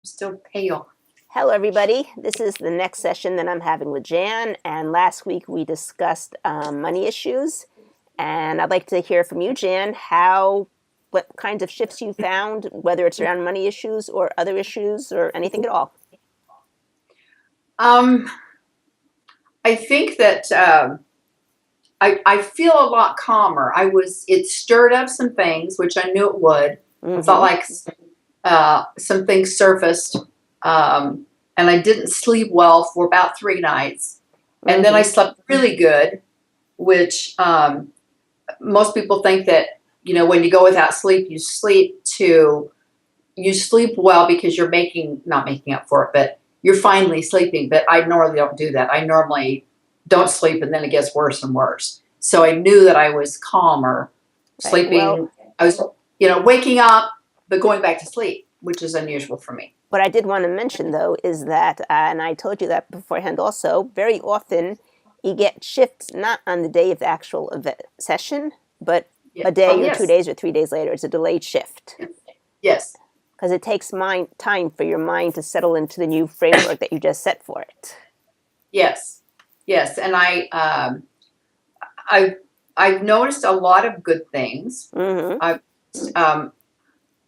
Still pale. Hello, everybody. This is the next session that I'm having with Jan. And last week we discussed money issues. And I'd like to hear from you, Jan, what kinds of shifts you found, whether it's around money issues or other issues or anything at all. I think that I feel a lot calmer. It stirred up some things, which I knew it would. Mm-hmm. I felt like some things surfaced, and I didn't sleep well for about 3 nights. And then I slept really good, which most people think that, when you go without sleep, you sleep well because you're not making up for it, but you're finally sleeping. But I normally don't do that. I normally don't sleep, and then it gets worse and worse. So I knew that I was calmer, sleeping. Well, I was, waking up, but going back to sleep, which is unusual for me. What I did want to mention, though, is that, and I told you that beforehand also, very often you get shifts not on the day of the actual event session, but a day or 2 days or 3 days later. It's a delayed shift. Yes. Because it takes time for your mind to settle into the new framework that you just set for it. Yes. And I've noticed a lot of good things. Mm-hmm.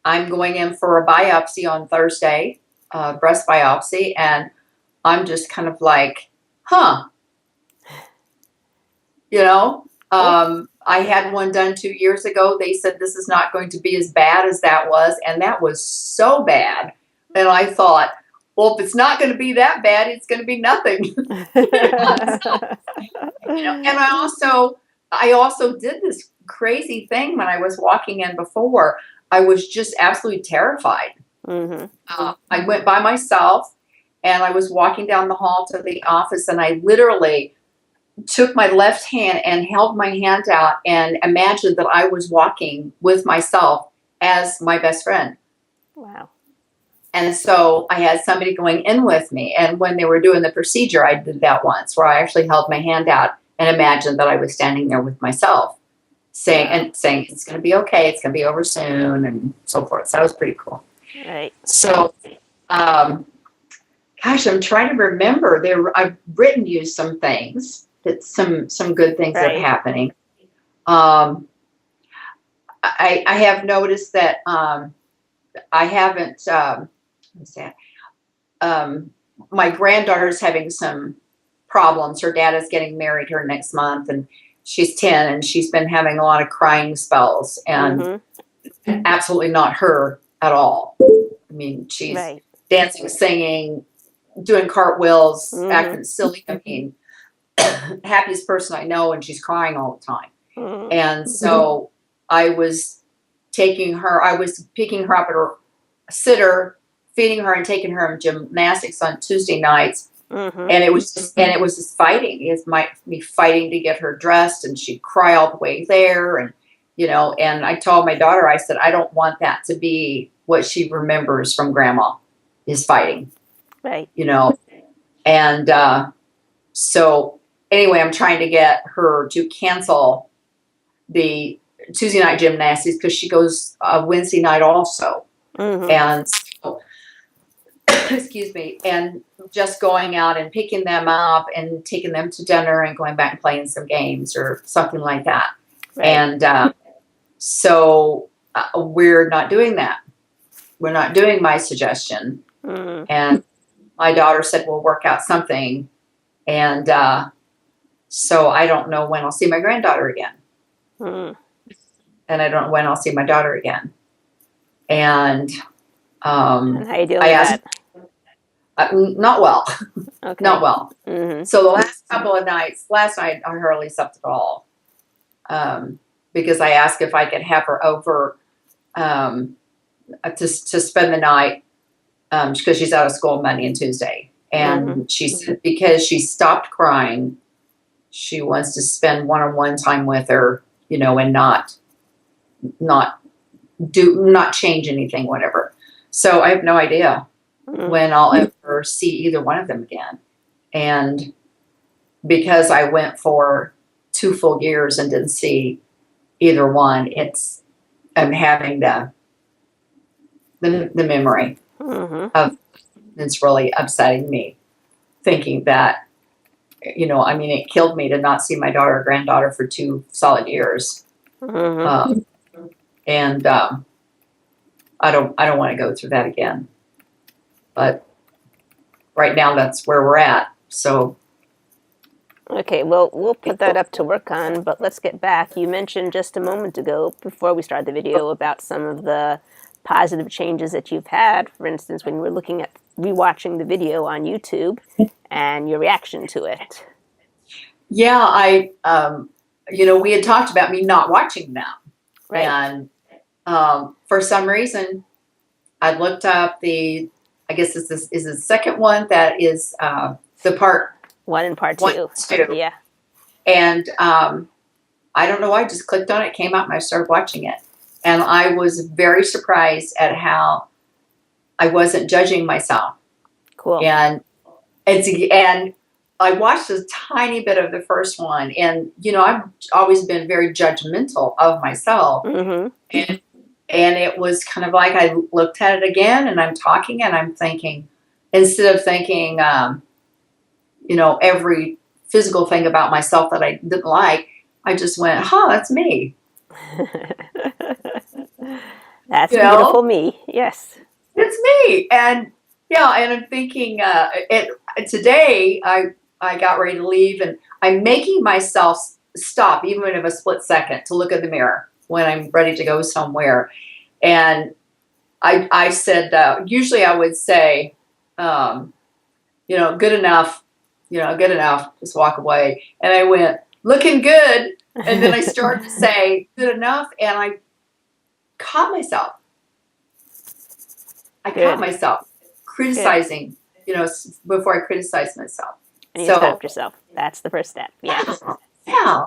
I'm going in for a biopsy on Thursday, breast biopsy, and I'm just kind of like, I had one done 2 years ago. They said this is not going to be as bad as that was, and that was so bad. And I thought, well, if it's not going to be that bad, it's going to be nothing. And I also did this crazy thing when I was walking in before. I was just absolutely terrified. Mm-hmm. I went by myself, and I was walking down the hall to the office, and I literally took my left hand and held my hand out and imagined that I was walking with myself as my best friend. Wow. And so I had somebody going in with me. And when they were doing the procedure, I did that once where I actually held my hand out and imagined that I was standing there with myself saying it's going to be okay. It's going to be over soon and so forth. So that was pretty cool. Right. So, gosh, I'm trying to remember I've written you some things. Some good things that are happening. I have noticed that I haven't. My granddaughter's having some problems. Her dad is getting married her next month, and she's 10, and she's been having a lot of crying spells, and absolutely not her at all. I mean, she's dancing, singing, doing cartwheels, acting silly. I mean, happiest person I know, and she's crying all the time. And so I was picking her up at her sitter, feeding her and taking her in gymnastics on Tuesday nights. And it was just fighting. It's me fighting to get her dressed, and she'd cry all the way there. And, and I told my daughter, I said, I don't want that to be what she remembers from grandma is fighting. Right. And, so anyway, I'm trying to get her to cancel the Tuesday night gymnastics because she goes Wednesday night also. And so, excuse me, and just going out and picking them up and taking them to dinner and going back and playing some games or something like that. Right. And so we're not doing that. We're not doing my suggestion. And my daughter said, we'll work out something. And so I don't know when I'll see my granddaughter again. And I don't know when I'll see my daughter again. And how you doing with that? Not well. Okay. Not well. So the last couple of nights, last night I hardly slept at all. Because I asked if I could have her over to spend the night because she's out of school Monday and Tuesday. And she said because she stopped crying, she wants to spend one-on-one time with her, and not change anything, whatever. So I have no idea when I'll ever see either one of them again. And because I went for 2 full years and didn't see either one, I'm having the memory. Mm-hmm. It's really upsetting me, thinking that, I mean, it killed me to not see my daughter or granddaughter for 2 solid years. Mm-hmm. Um, and I don't want to go through that again. But right now, that's where we're at. So, Okay, well, we'll put that up to work on, but let's get back. You mentioned just a moment ago, before we started the video, about some of the positive changes that you've had. For instance, when you were looking at rewatching the video on YouTube and your reaction to it. yeah, we had talked about me not watching them. Right. And for some reason, I looked up I guess this is the second one that is the part 1 and part 1, 2. 2. Yeah. And I don't know why, I just clicked on it, came out, and I started watching it. And I was very surprised at how I wasn't judging myself. Cool. And I watched a tiny bit of the first one, and I've always been very judgmental of myself. Mm-hmm. And it was kind of like I looked at it again, and I'm talking, and I'm thinking, instead of thinking, every physical thing about myself that I didn't like, I just went, that's me. That's beautiful me. Yes. It's me. And yeah, and I'm thinking, today I got ready to leave, and I'm making myself stop, even if a split second, to look at the mirror when I'm ready to go somewhere. And I said, usually I would say, good enough, good enough, just walk away. And I went, looking good. And then I started to say, good enough. And I caught myself. Caught myself criticizing, before I criticized myself. And you stopped yourself. That's the first step. Yeah. Yeah.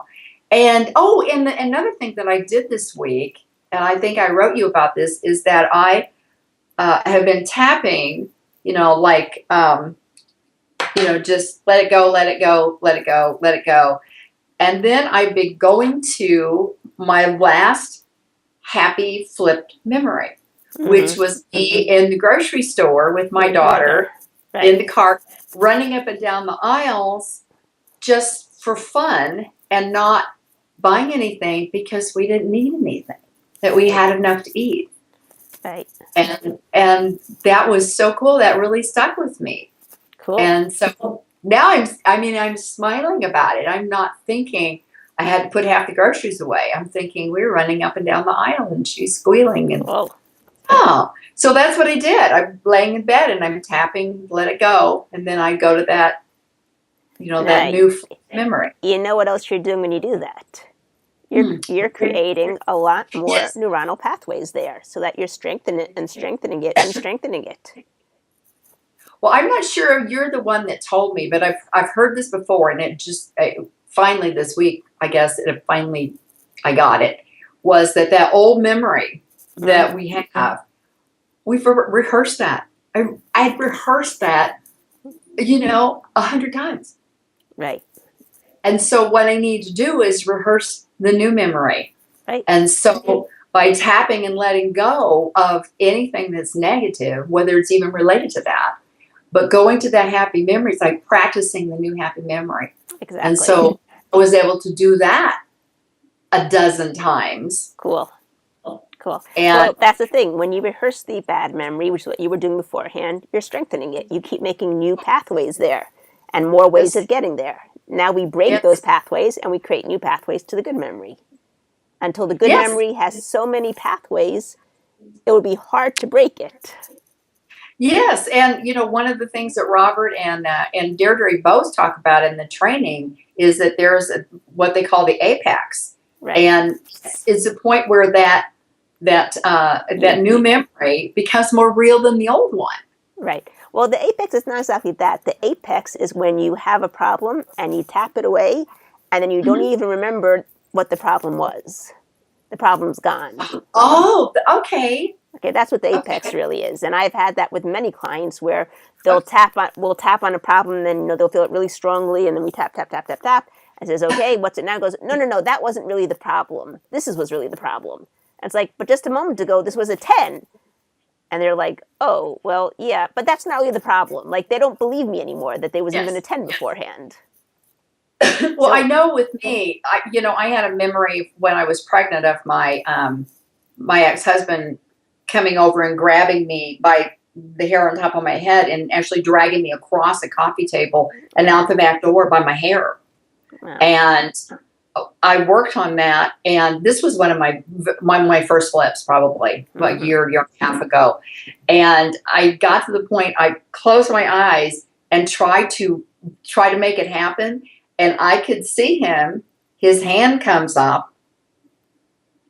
And another thing that I did this week, and I think I wrote you about this, is that I have been tapping, just let it go, let it go, let it go, let it go. And then I've been going to my last happy flipped memory, which was me in the grocery store with my daughter in the car, running up and down the aisles just for fun and not buying anything because we didn't need anything, that we had enough to eat. Right. And that was so cool. That really stuck with me. Cool. And so now I'm smiling about it. I'm not thinking I had to put half the groceries away. I'm thinking we're running up and down the aisle and she's squealing. And so that's what I did. I'm laying in bed and I'm tapping, let it go. And then I go to that, that new memory. You know what else you're doing when you do that? You're creating a lot more neuronal pathways there, so that you're strengthening it and strengthening it and strengthening it. Well, I'm not sure if you're the one that told me, but I've heard this before, and it just finally this week, I guess, I got it, was that old memory that we have, we've rehearsed that. I've rehearsed that, 100 times. Right. And so what I need to do is rehearse the new memory. Right. And so by tapping and letting go of anything that's negative, whether it's even related to that, but going to that happy memory, it's like practicing the new happy memory. Exactly. And so I was able to do that a dozen times. Cool. And that's the thing. When you rehearse the bad memory, which is what you were doing beforehand, you're strengthening it. You keep making new pathways there and more ways of getting there. Now we break those pathways and we create new pathways to the good memory. Until the good memory has so many pathways, it would be hard to break it. Yes, and one of the things that Robert and Deirdre both talk about in the training is that there's what they call the apex, and it's a point where that new memory becomes more real than the old one. Right. Well, the apex is not exactly that. The apex is when you have a problem and you tap it away, and then you don't even remember what the problem was. The problem's gone. Oh, okay. Okay, that's what the apex really is. And I've had that with many clients where we'll tap on a problem, and then they'll feel it really strongly, and then we tap, and says, okay, what's it now? Goes, no, that wasn't really the problem. This was really the problem. And it's like, but just a moment ago, this was a 10. And they're like, oh, well, yeah, but that's not really the problem. Like, they don't believe me anymore that there was even a 10 beforehand. Well, I know with me, I had a memory when I was pregnant of my my ex-husband coming over and grabbing me by the hair on top of my head and actually dragging me across the coffee table and out the back door by my hair. Wow. And I worked on that, and this was one of my first flips, probably a year and a half ago. And I got to the point I closed my eyes and tried to make it happen. And I could see him, his hand comes up,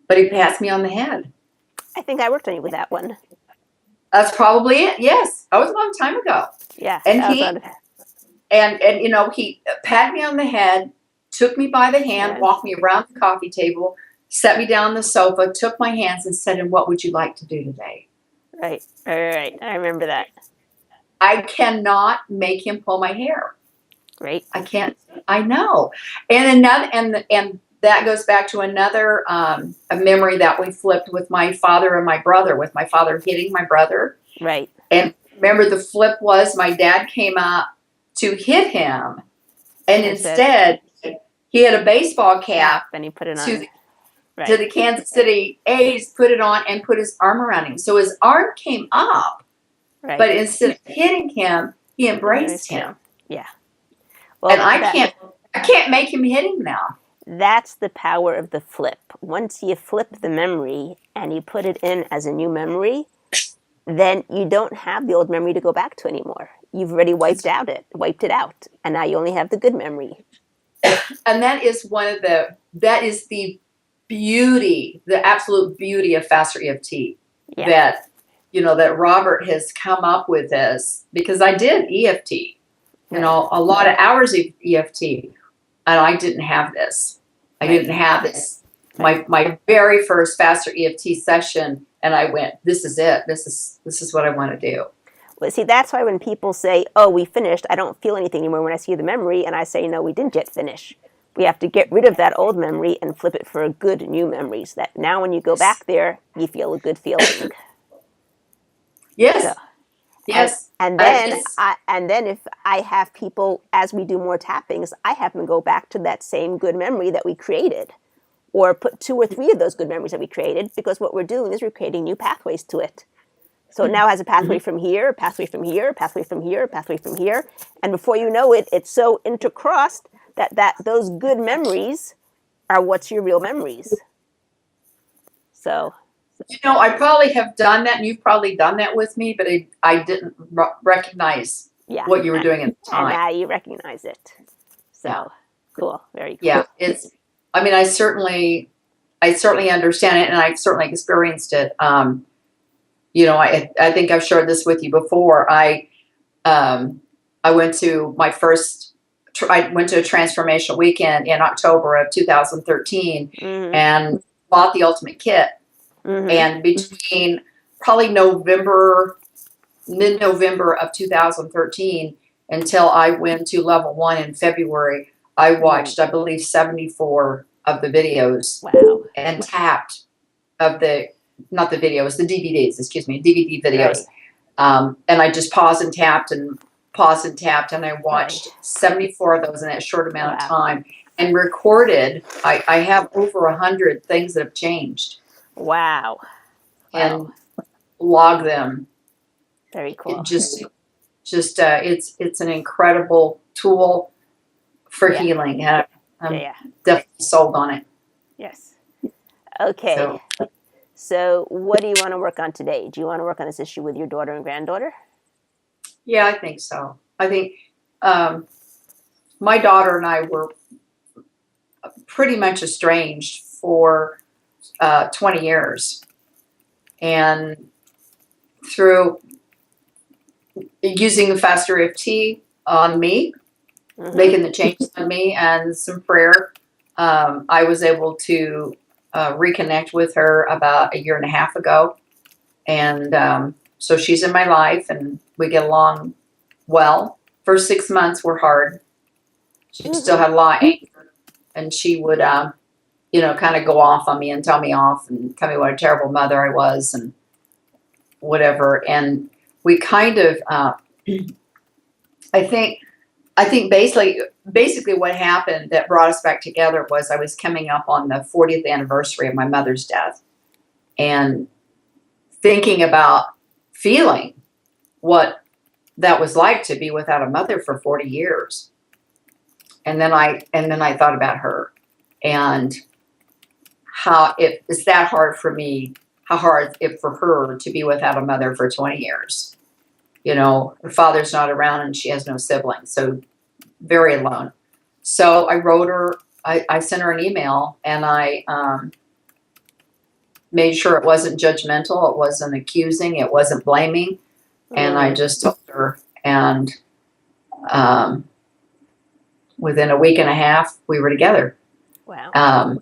but he passed me on the head. I think I worked on you with that one. That's probably it. Yes. That was a long time ago. Yeah. And he patted me on the head, took me by the hand, walked me around the coffee table, set me down on the sofa, took my hands and said, and what would you like to do today? Right. I remember that. I cannot make him pull my hair. Right. I can't. I know. And that goes back to another a memory that we flipped with my father and my brother, with my father hitting my brother. Right. And remember, the flip was my dad came up to hit him, and instead he had a baseball cap and he put it on to the Kansas City A's, put it on and put his arm around him. So his arm came up, but instead of hitting him, he embraced him. Yeah. Well, and I can't make him hit him now. That's the power of the flip. Once you flip the memory and you put it in as a new memory, then you don't have the old memory to go back to anymore. You've already wiped it out, and now you only have the good memory. And that is the beauty, the absolute beauty of faster EFT. Yeah. That Robert has come up with this, because I did EFT. A lot of hours of EFT, and I didn't have this. I didn't have this. My very first faster EFT session, and I went, this is it. This is what I want to do. Well, see, that's why when people say, oh, we finished, I don't feel anything anymore when I see the memory, and I say, no, we didn't yet finish. We have to get rid of that old memory and flip it for a good new memory, so that now when you go back there, you feel a good feeling. Yes. So, yes. And then if I have people, as we do more tappings, I have them go back to that same good memory that we created, or put 2 or 3 of those good memories that we created, because what we're doing is we're creating new pathways to it. So it now has a pathway from here, pathway from here, pathway from here, pathway from here, and before you know it, it's so intercrossed that those good memories are what's your real memories. So. I probably have done that, and you've probably done that with me, but I didn't recognize what you were doing at the time. And now you recognize it. So, cool. Very cool. Yeah, I certainly understand it, and I've certainly experienced it. I think I've shared this with you before. I went to I went to a transformational weekend in October of 2013 and bought the ultimate kit. And between probably mid-November of 2013 until I went to level 1 in February, I watched, I believe, 74 of the videos. Wow. And tapped not the videos, the DVDs, DVD videos. Right. And I just paused and tapped, and I watched 74 of those in that short amount of time, and recorded. I have over 100 things that have changed. Wow. And log them. Very cool. It's an incredible tool for healing. I'm definitely sold on it. Yes. Okay. So what do you want to work on today? Do you want to work on this issue with your daughter and granddaughter? Yeah, I think so. I think my daughter and I were pretty much estranged for 20 years. And through using the faster EFT on me, making the changes on me, and some prayer, I was able to reconnect with her about a year and a half ago. And so she's in my life, and we get along well. First 6 months were hard. She still had a lot of anger, and she would, kind of go off on me and tell me off and tell me what a terrible mother I was. And whatever. And we kind of, I think basically what happened that brought us back together was I was coming up on the 40th anniversary of my mother's death, and thinking about feeling what that was like to be without a mother for 40 years. And then I thought about her, and how it is that hard for me, how hard it for her to be without a mother for 20 years. You know, her father's not around and she has no siblings, so very alone. So I wrote her, I sent her an email, and I made sure it wasn't judgmental, it wasn't accusing, it wasn't blaming. And I just told her, and within a week and a half, we were together. Wow.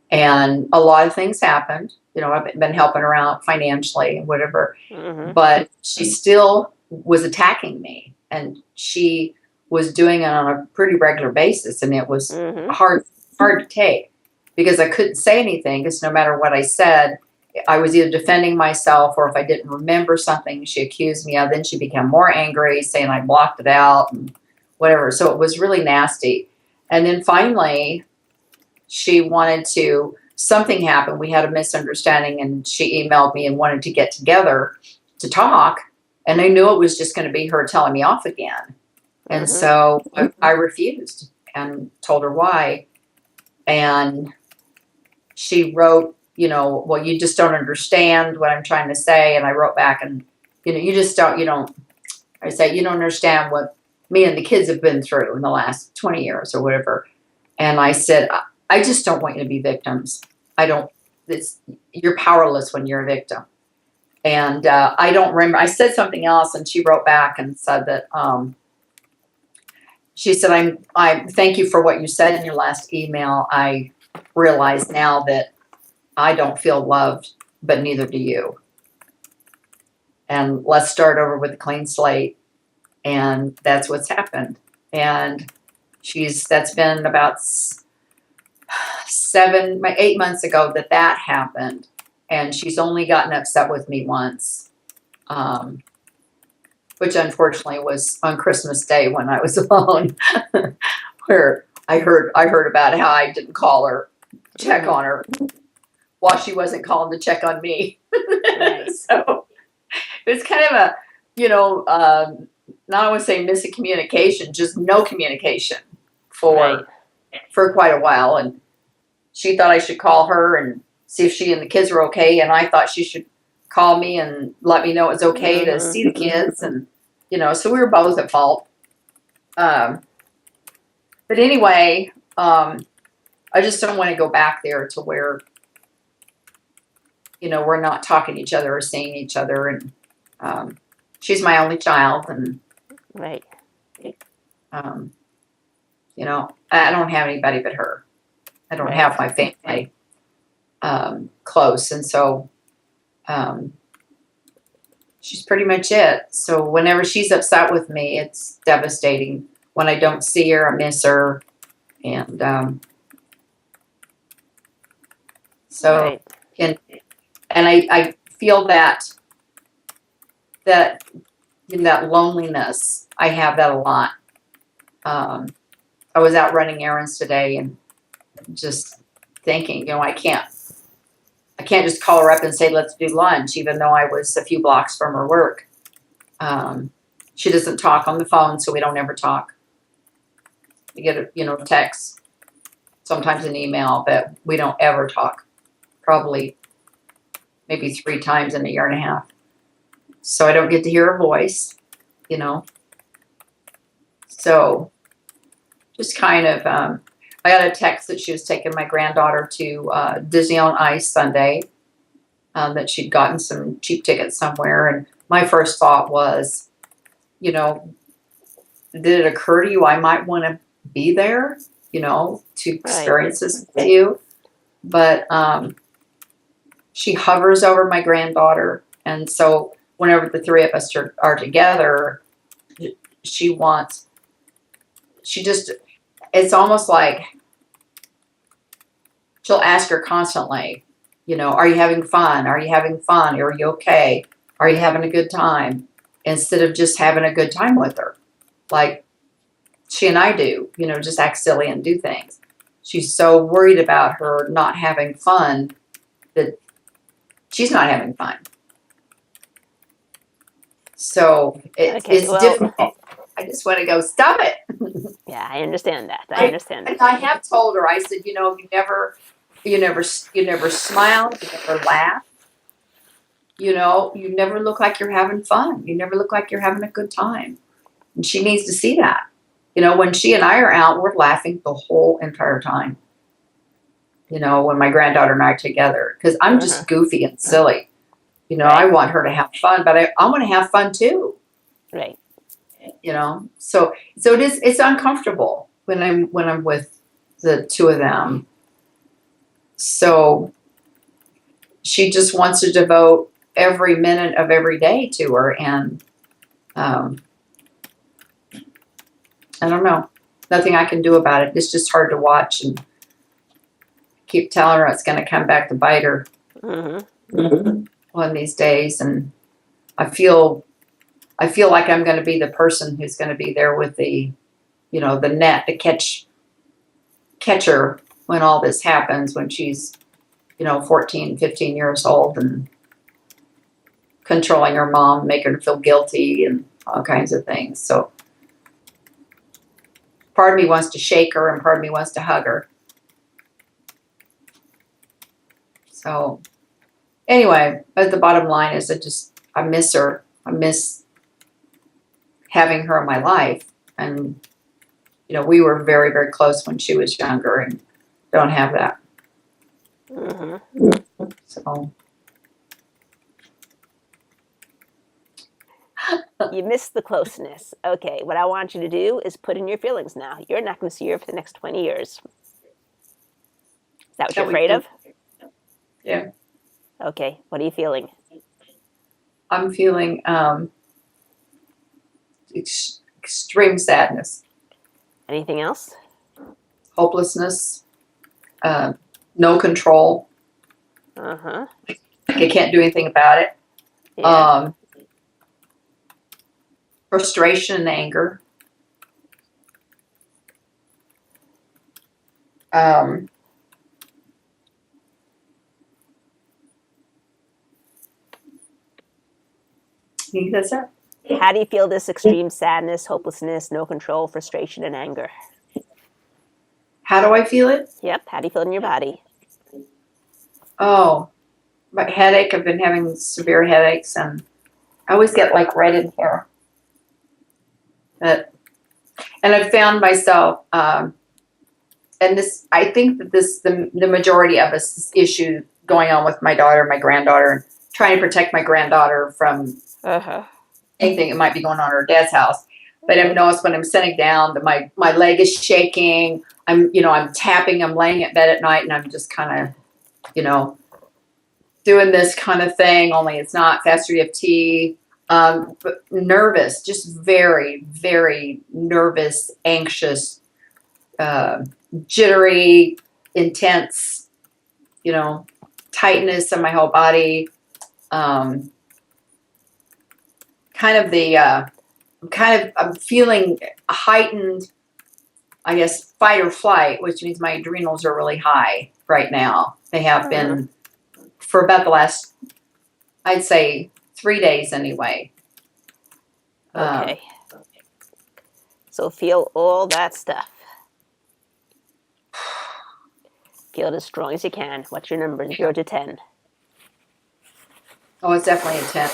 And a lot of things happened. You know, I've been helping her out financially and whatever, but she still was attacking me, and she was doing it on a pretty regular basis. And it was hard to take, because I couldn't say anything, because no matter what I said, I was either defending myself, or if I didn't remember something she accused me of, then she became more angry, saying I blocked it out and whatever. So it was really nasty. And then finally, she wanted to, something happened. We had a misunderstanding, and she emailed me and wanted to get together to talk. And I knew it was just going to be her telling me off again. And so I refused and told her why. And she wrote, you know, well, you just don't understand what I'm trying to say. And I wrote back, and, you know, I say, you don't understand what me and the kids have been through in the last 20 years or whatever. And I said, I just don't want you to be victims. You're powerless when you're a victim. And I don't remember, I said something else, and she wrote back and said that, she said, I thank you for what you said in your last email. I realize now that I don't feel loved, but neither do you. And let's start over with a clean slate. And that's what's happened. And that's been about 8 months ago that happened. And she's only gotten upset with me once, which unfortunately was on Christmas Day when I was alone, where I heard about how I didn't call her, check on her, while she wasn't calling to check on me. So it was kind of a, you know, not I want to say missing communication, just no communication for quite a while. And she thought I should call her and see if she and the kids were okay. And I thought she should call me and let me know it's okay to see the kids. And, you know, so we were both at fault. But anyway, I just don't want to go back there to where, you know, we're not talking to each other or seeing each other. And she's my only child. And, you know, I don't have anybody but her. I don't have my family close. And so she's pretty much it. So whenever she's upset with me, it's devastating. When I don't see her, I miss her. And and I feel that in that loneliness, I have that a lot. I was out running errands today and just thinking, you know, I can't just call her up and say, let's do lunch, even though I was a few blocks from her work. She doesn't talk on the phone, so we don't ever talk. We get a text, sometimes an email, but we don't ever talk. Probably maybe 3 times in a year and a half. So I don't get to hear her voice, you know. So just kind of, I got a text that she was taking my granddaughter to Disney on Ice Sunday, that she'd gotten some cheap tickets somewhere. And my first thought was, you know, did it occur to you I might want to be there, you know, to experience this with you? But she hovers over my granddaughter. And so whenever the 3 of us are together, it's almost like she'll ask her constantly, you know, are you having fun? Are you having fun? Are you okay? Are you having a good time? Instead of just having a good time with her, like she and I do, just act silly and do things. She's so worried about her not having fun that she's not having fun. So it's difficult. I just want to go, stop it. Yeah, I understand that. I understand that. I have told her, I said, you never smile, you never laugh. You never look like you're having fun. You never look like you're having a good time. And she needs to see that. When she and I are out, we're laughing the whole entire time. When my granddaughter and I are together, because I'm just goofy and silly. Right. I want her to have fun, but I want to have fun too. Right. So it's uncomfortable when I'm with the two of them. So she just wants to devote every minute of every day to her, and I don't know. Nothing I can do about it. It's just hard to watch and keep telling her it's going to come back to bite her one of these days. And I feel like I'm going to be the person who's going to be there with the, the net to catch her when all this happens, when she's, 14, 15 years old, and controlling her mom, making her feel guilty and all kinds of things. So part of me wants to shake her and part of me wants to hug her. So anyway, but the bottom line is I miss her. I miss having her in my life. And, we were very, very close when she was younger, and don't have that. So. You missed the closeness. Okay, what I want you to do is put in your feelings now. You're not going to see her for the next 20 years. Is that what you're afraid of? Yeah. Okay, what are you feeling? I'm feeling extreme sadness. Anything else? Hopelessness. No control. I can't do anything about it. Yeah. Frustration and anger. I think that's it. How do you feel this extreme sadness, hopelessness, no control, frustration, and anger? How do I feel it? Yep. How do you feel it in your body? Oh, my headache. I've been having severe headaches, and I always get like red in here. And I've found myself, and this, I think that the majority of us issue going on with my daughter, my granddaughter, and trying to protect my granddaughter from anything that might be going on at her dad's house. But I've noticed when I'm sitting down that my leg is shaking. I'm tapping. I'm laying at bed at night, and I'm just kind of, doing this kind of thing. Only it's not faster EFT. But nervous, just very, very nervous, anxious, jittery, intense, tightness in my whole body. I'm feeling heightened, I guess, fight or flight, which means my adrenals are really high right now. They have been for about the last, I'd say, 3 days anyway. Okay. So feel all that stuff. Feel it as strong as you can. What's your number? 0 to 10. Oh, it's definitely a 10.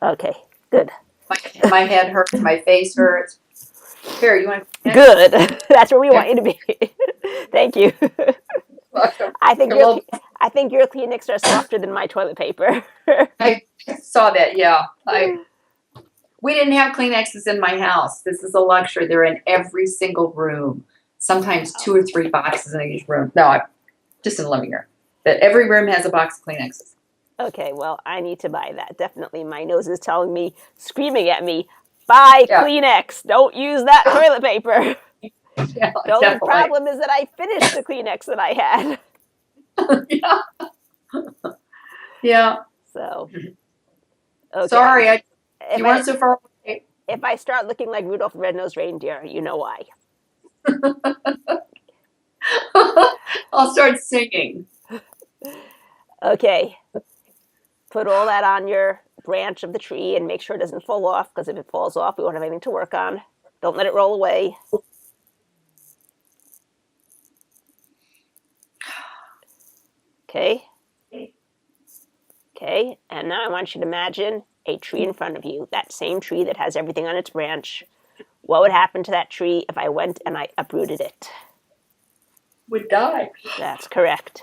Okay, good. My head hurts. My face hurts. Here, you want? Good. That's where we want you to be. Thank you. Welcome. I think your Kleenex are softer than my toilet paper. I saw that. Yeah. We didn't have Kleenexes in my house. This is a luxury. They're in every single room. Sometimes 2 or 3 boxes in each room. No, just in the living room. But every room has a box of Kleenexes. Okay, well, I need to buy that. Definitely. My nose is telling me, screaming at me, buy Kleenex. Don't use that toilet paper. Yeah, the only problem is that I finished the Kleenex that I had. Yeah. So, Okay. Sorry, you weren't so far away. If I start looking like Rudolph the Red-Nosed Reindeer, you know why. I'll start singing. Okay. Put all that on your branch of the tree and make sure it doesn't fall off, because if it falls off, we won't have anything to work on. Don't let it roll away. Okay. Okay. And now I want you to imagine a tree in front of you, that same tree that has everything on its branch. What would happen to that tree if I went and I uprooted it? Would die. That's correct.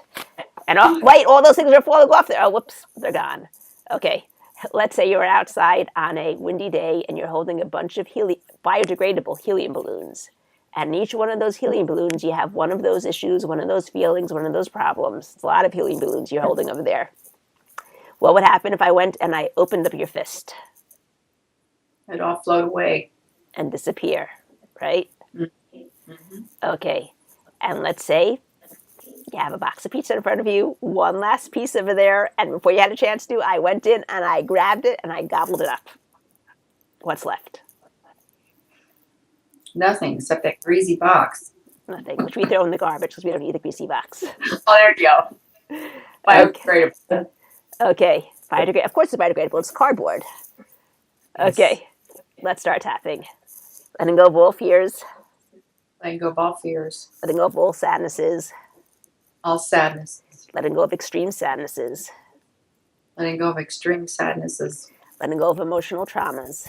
And wait, all those things are falling off there. Oh, whoops, they're gone. Okay. Let's say you're outside on a windy day and you're holding a bunch of biodegradable helium balloons. And in each one of those helium balloons, you have one of those issues, one of those feelings, one of those problems. It's a lot of helium balloons you're holding over there. What would happen if I went and I opened up your fist? It'd all float away. And disappear, right? Mm-hmm. Okay. And let's say you have a box of pizza in front of you, one last piece over there, and before you had a chance to, I went in and I grabbed it and I gobbled it up. What's left? Nothing except that greasy box. Nothing, which we throw in the garbage because we don't need a greasy box. Oh, there you go. Biodegradable. Okay. Biodegradable. Of course it's biodegradable. It's cardboard. Okay. Let's start tapping. Letting go of all fears. Letting go of all fears. Letting go of all sadnesses. All sadnesses. Letting go of extreme sadnesses. Letting go of extreme sadnesses. Letting go of emotional traumas.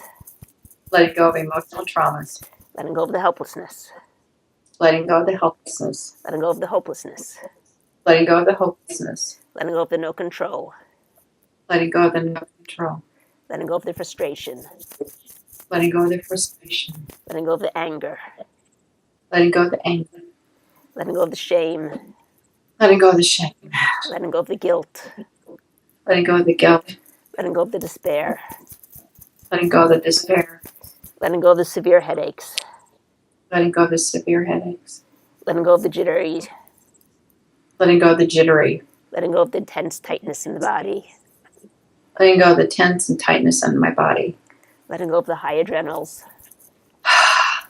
Letting go of emotional traumas. Letting go of the helplessness. Letting go of the helplessness. Letting go of the hopelessness. Letting go of the hopelessness. Letting go of the no control. Letting go of the no control. Letting go of the frustration. Letting go of the frustration. Letting go of the anger. Letting go of the anger. Letting go of the shame. Letting go of the shame. Letting go of the guilt. Letting go of the guilt. Letting go of the despair. Letting go of the despair. Letting go of the severe headaches. Letting go of the severe headaches. Letting go of the jittery. Letting go of the jittery. Letting go of the tense tightness in the body. Letting go of the tense and tightness in my body. Letting go of the high adrenals.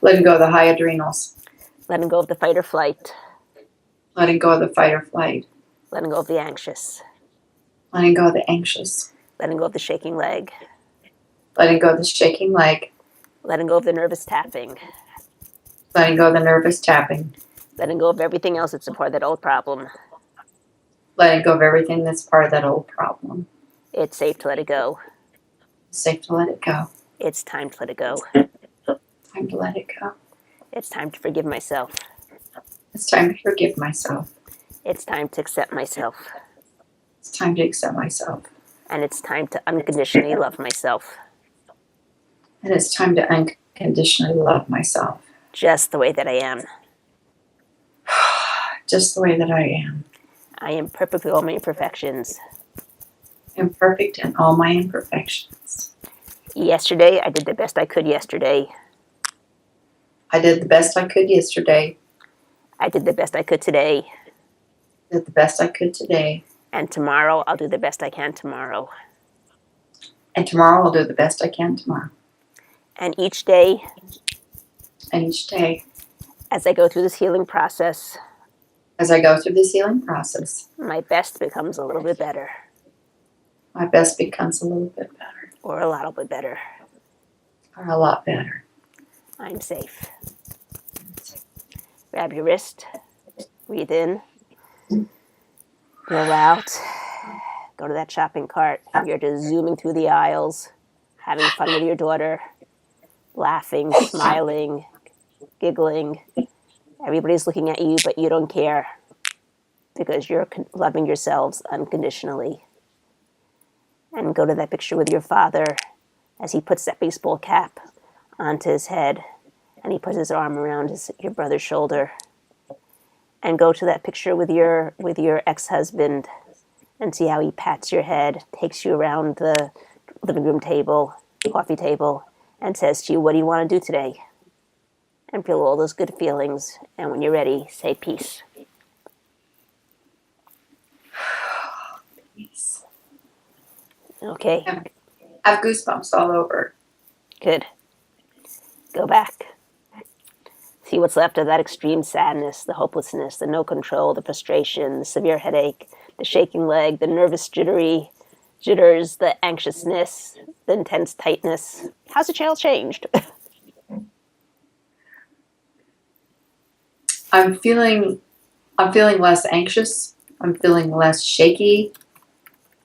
Letting go of the high adrenals. Letting go of the fight or flight. Letting go of the fight or flight. Letting go of the anxious. Letting go of the anxious. Letting go of the shaking leg. Letting go of the shaking leg. Letting go of the nervous tapping. Letting go of the nervous tapping. Letting go of everything else that's a part of that old problem. Letting go of everything that's part of that old problem. It's safe to let it go. It's safe to let it go. It's time to let it go. Time to let it go. It's time to forgive myself. It's time to forgive myself. It's time to accept myself. It's time to accept myself. And it's time to unconditionally love myself. And it's time to unconditionally love myself. Just the way that I am. Just the way that I am. I am perfect with all my imperfections. Imperfect in all my imperfections. Yesterday, I did the best I could yesterday. I did the best I could yesterday. I did the best I could today. Did the best I could today. And tomorrow, I'll do the best I can tomorrow. And tomorrow, I'll do the best I can tomorrow. And each day, as I go through this healing process, my best becomes a little bit better. My best becomes a little bit better. Or a lot bit better. Or a lot better. I'm safe. Grab your wrist. Breathe in. Go out. Go to that shopping cart. You're just zooming through the aisles, having fun with your daughter, laughing, smiling, giggling. Everybody's looking at you, but you don't care because you're loving yourselves unconditionally. And go to that picture with your father as he puts that baseball cap onto his head and he puts his arm around your brother's shoulder. And go to that picture with your ex-husband and see how he pats your head, takes you around the living room table, coffee table, and says to you, "What do you want to do today?" And feel all those good feelings. And when you're ready, say peace. Peace. Okay. I have goosebumps all over. Good. Go back. See what's left of that extreme sadness, the hopelessness, the no control, the frustration, the severe headache, the shaking leg, the nervous jitters, the anxiousness, the intense tightness. How's the child changed? I'm feeling less anxious. I'm feeling less shaky.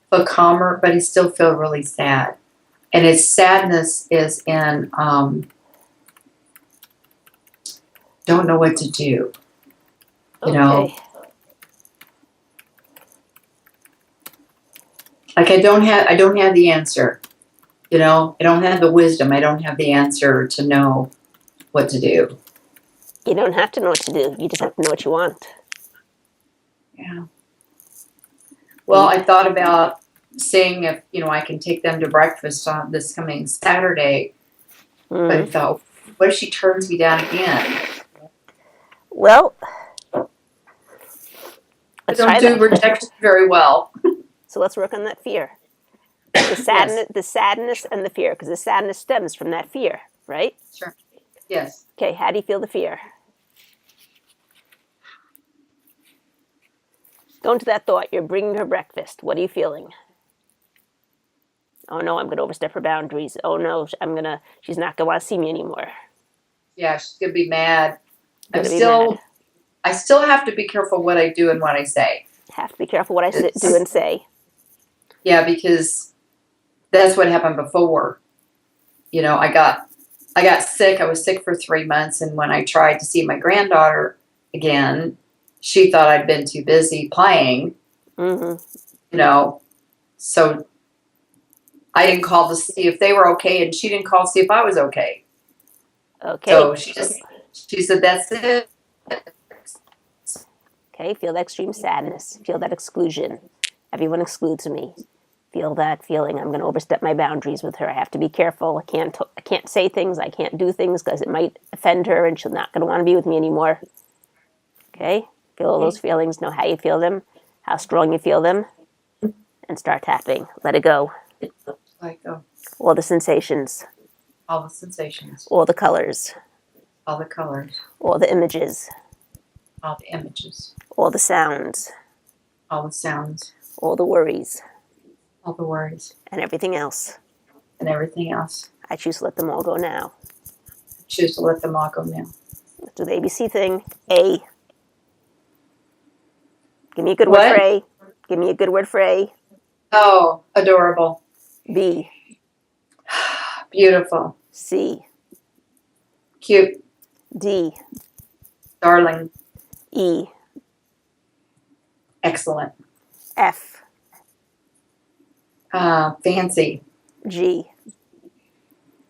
Feel calmer, but I still feel really sad. And his sadness is in don't know what to do. You know, like I don't have the answer. You know, I don't have the wisdom. I don't have the answer to know what to do. You don't have to know what to do. You just have to know what you want. Yeah. Well, I thought about seeing if, I can take them to breakfast on this coming Saturday. But I thought, what if she turns me down again? Well, I don't do rejection very well. So let's work on that fear. The sadness and the fear, because the sadness stems from that fear, right? Sure. Yes. Okay, how do you feel the fear? Go into that thought. You're bringing her breakfast. What are you feeling? Oh no, I'm going to overstep her boundaries. Oh no, she's not going to want to see me anymore. Yeah, she's going to be mad. I still have to be careful what I do and what I say. Have to be careful what I do and say. Yeah, because that's what happened before. I got sick. I was sick for 3 months, and when I tried to see my granddaughter again, she thought I'd been too busy playing. So I didn't call to see if they were okay, and she didn't call to see if I was okay. Okay. So she said, that's it. Okay, feel that extreme sadness. Feel that exclusion. Everyone excludes me. Feel that feeling. I'm going to overstep my boundaries with her. I have to be careful. I can't say things. I can't do things because it might offend her, and she's not going to want to be with me anymore. Okay, feel all those feelings. Know how you feel them, how strong you feel them, and start tapping. Let it go. Let go. All the sensations. All the sensations. All the colors. All the colors. All the images. All the images. All the sounds. All the sounds. All the worries. All the worries. And everything else. And everything else. I choose to let them all go now. I choose to let them all go now. Let's do the ABC thing. A. Give me a good word for A. Give me a good word for A. Oh, adorable. B. Beautiful. C. Cute. D. Darling. E. Excellent. F. Fancy. G.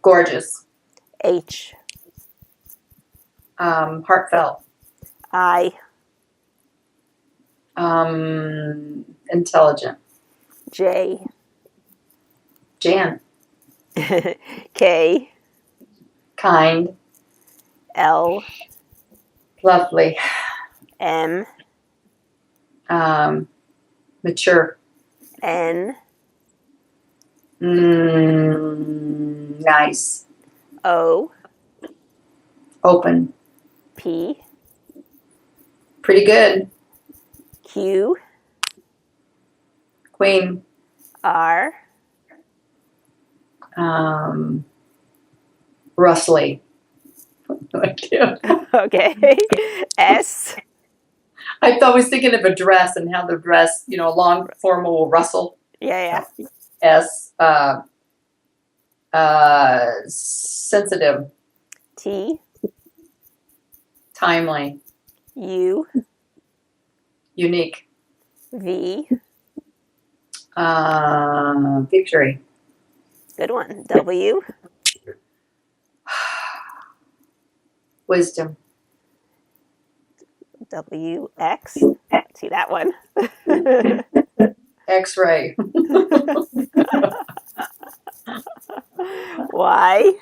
Gorgeous. H. Heartfelt. I. Intelligent. J. Jan. K. Kind. L. Lovely. M. Mature. N. Nice. O. Open. P. Pretty good. Q. Queen. R. Rustly. Okay. S. I was thinking of a dress and how the dress, a long formal will rustle. Yeah. S. Sensitive. T. Timely. U. Unique. V. Victory. Good one. W. Wisdom. W. X. See that one. X-ray. Y.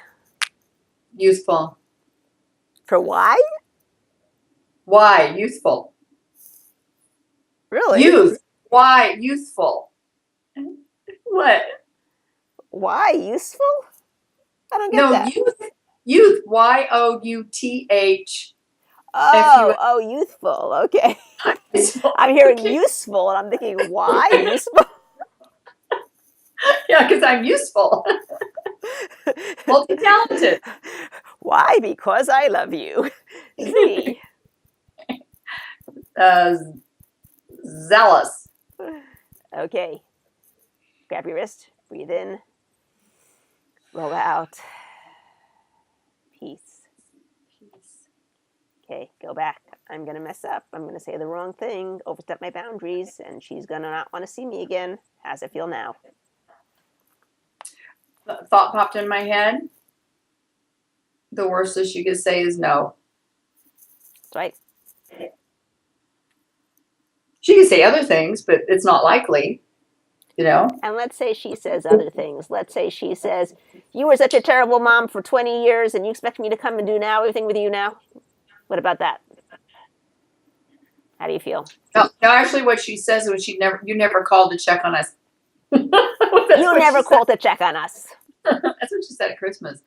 Youthful. For Y? Y. Youthful. Really? Youth. Y. Youthful. What? Why? Useful? I don't get No, that. youth, youth. Oh, youthful. Okay. I'm hearing Okay. useful, and I'm thinking, why useful? Yeah, because I'm useful. Multi-talented. Why? Because I love you. Z. Uh, zealous. Okay. Grab your wrist. Breathe in. Blow out. Peace. Okay, go back. I'm going to mess up. I'm going to say the wrong thing, overstep my boundaries, and she's going to not want to see me again. How's it feel now? Thought popped in my head. The worst that she could say is no. That's right. She could say other things, but it's not likely, you know? And let's say she says other things. Let's say she says, you were such a terrible mom for 20 years, and you expect me to come and do now everything with you now? What about that? How do you feel? No, actually, what she says was you never called to check on us. You never called to check on us. That's what she said at Christmas.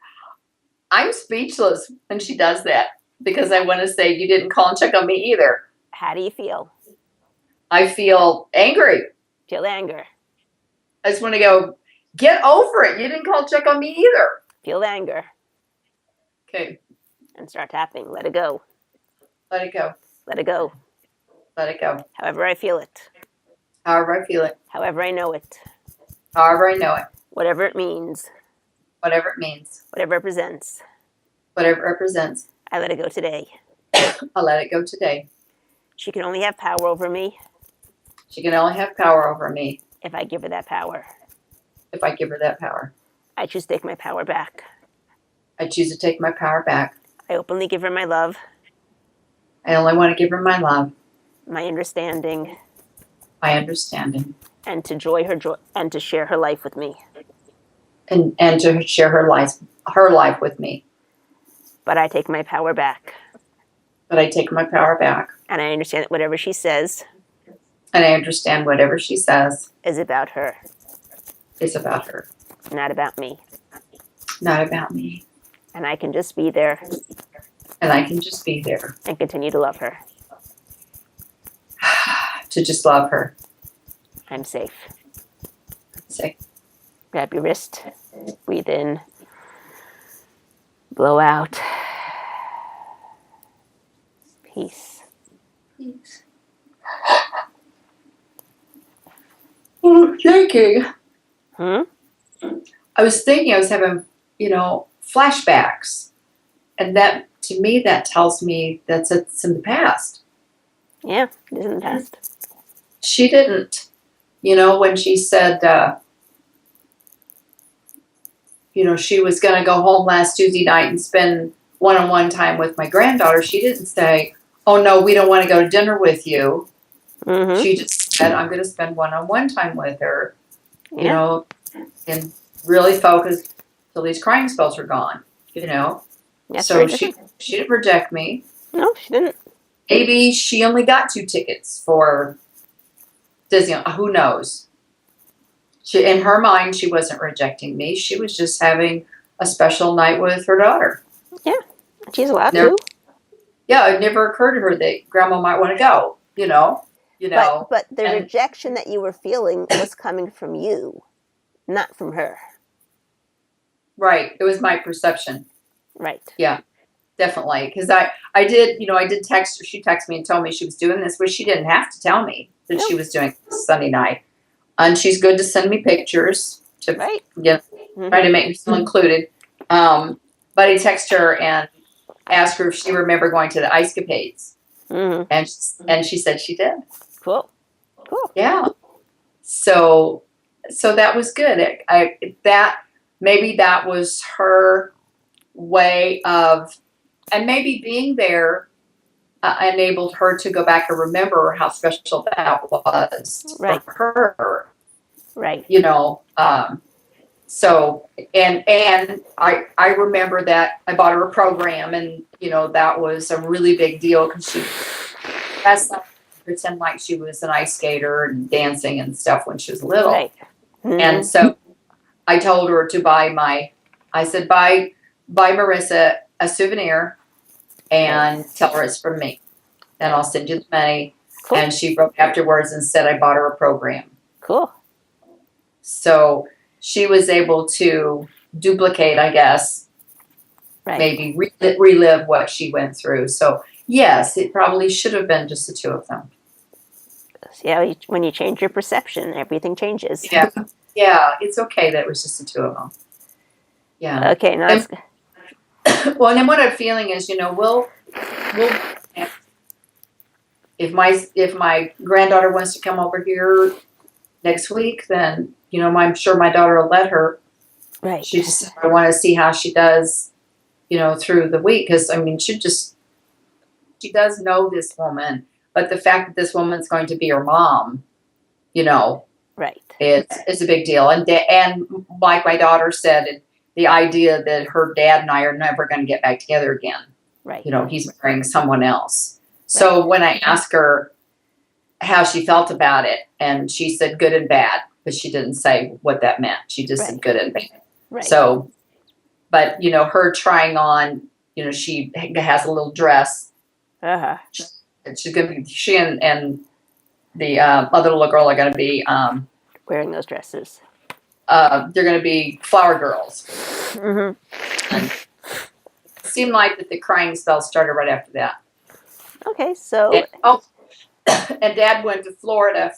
I'm speechless when she does that because I want to say you didn't call and check on me either. How do you feel? I feel angry. Feel anger. I just want to go, get over it. You didn't call and check on me either. Feel anger. Okay. And start tapping. Let it go. Let it go. Let it go. Let it go. However I feel it. However I feel it. However I know it. However I know it. Whatever it means. Whatever it means. Whatever it represents. Whatever it represents. I let it go today. I'll let it go today. She can only have power over me. She can only have power over me if I give her that power. If I give her that power. I choose to take my power back. I choose to take my power back. I openly give her my love. I only want to give her my love. My understanding. My understanding. And to joy her joy and to share her life with me. And to share her life with me. But I take my power back. But I take my power back. And I understand that whatever she says. And I understand whatever she says. Is about her. Is about her. Not about me. Not about me. And I can just be there. And I can just be there. And continue to love her. To just love her. I'm safe. Safe. Grab your wrist. Breathe in. Blow out. Peace. Peace. Oh, thank you. I was thinking, I was having, flashbacks. And that, to me, that tells me it's in the past. Yeah, it is in the past. She didn't, when she said, she was going to go home last Tuesday night and spend one-on-one time with my granddaughter. She didn't say, oh, no, we don't want to go to dinner with you. Mm-hmm. She just said, I'm going to spend one-on-one time with her, and really focus till these crying spells are gone, Yes, so she didn't reject me. No, she didn't. Maybe she only got 2 tickets for Disney. Who knows? In her mind, she wasn't rejecting me. She was just having a special night with her daughter. Yeah, she's allowed to. Yeah, it never occurred to her that Grandma might want to go. But the rejection that you were feeling was coming from you, not from her. Right. It was my perception. Right. Yeah, definitely. Because I did text her. She texted me and told me she was doing this, but she didn't have to tell me that she was doing this Sunday night. And she's good to send me pictures to try to make me feel included. But I texted her and asked her if she remembered going to the Ice Capades. Mm-hmm. And she said she did. Cool. Yeah. So that was good. Maybe that was her way of, and maybe being there enabled her to go back and remember how special that was for her. Right. So, and I remember that I bought her a program, and, that was a really big deal because that's not pretend like she was an ice skater and dancing and stuff when she was little. Right. Mm-hmm. And so I told her to I said, buy Marissa a souvenir and tell her it's from me. And I'll send you the money. Cool. And she wrote afterwards and said I bought her a program. Cool. So she was able to duplicate, I guess, maybe relive what she went through. So yes, it probably should have been just the two of them. Yeah, when you change your perception, everything changes. Yeah, yeah, it's okay that it was just the two of them. Yeah. Okay, now well, and then what I'm feeling is, we'll if my granddaughter wants to come over here next week, then I'm sure my daughter will let her. Right. She just I want to see how she does, through the week, because I mean she does know this woman, but the fact that this woman's going to be her mom, right, it's a big deal. And like my daughter said, the idea that her dad and I are never going to get back together again. Right. He's marrying someone else. So when I asked her how she felt about it, and she said good and bad, but she didn't say what that meant. She just said good and bad. Right. So, but her trying on, she has a little dress. She's gonna be, she and the other little girl are gonna be wearing those dresses. They're gonna be flower girls. Mm-hmm. And it seemed like that the crying spell started right after that. Okay, so and Dad went to Florida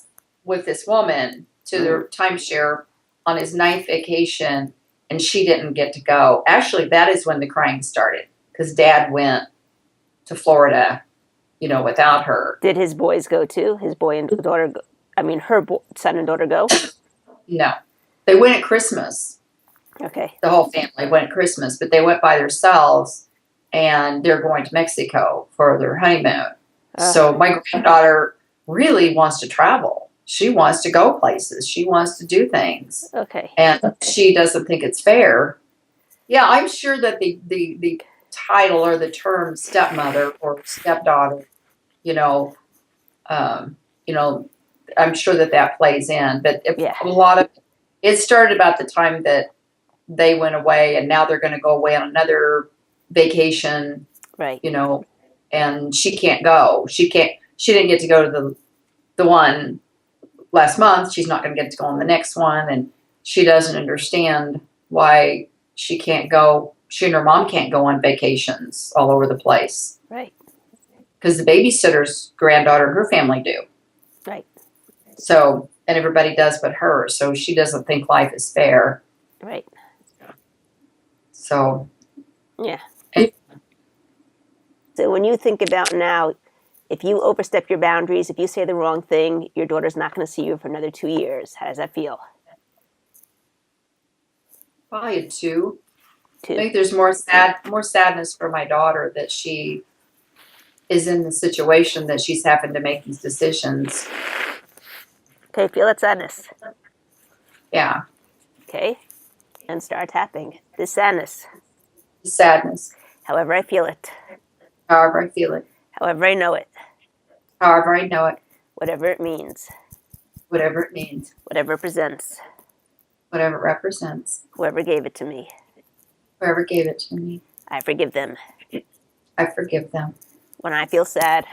with this woman to their timeshare on his 9th vacation, and she didn't get to go. Actually, that is when the crying started, because Dad went to Florida, without her. Did his boys go too? His boy and daughter go? I mean, her son and daughter go? No. They went at Christmas. Okay. The whole family went at Christmas, but they went by themselves, and they're going to Mexico for their honeymoon. So my granddaughter really wants to travel. She wants to go places. She wants to do things. Okay. And she doesn't think it's fair. Yeah, I'm sure that the title or the term stepmother or stepdaughter, I'm sure that plays in. But a lot of it started about the time that they went away, and now they're going to go away on another vacation. Right. And she can't go. She didn't get to go to the one last month. She's not going to get to go on the next one, and she doesn't understand why she can't go. She and her mom can't go on vacations all over the place. Right. Because the babysitter's granddaughter and her family do. Right. So, and everybody does but her. So she doesn't think life is fair. Right. So. Yeah. So when you think about now, if you overstep your boundaries, if you say the wrong thing, your daughter's not going to see you for another 2 years. How does that feel? Probably a 2. I think there's more sadness for my daughter that she is in the situation that she's having to make these decisions. Okay, feel that sadness. Yeah. Okay, and start tapping this sadness. Sadness. However I feel it. However I feel it. However I know it. However I know it. Whatever it means. Whatever it means. Whatever it presents. Whatever it represents. Whoever gave it to me. Whoever gave it to me. I forgive them. I forgive them. When I feel sad.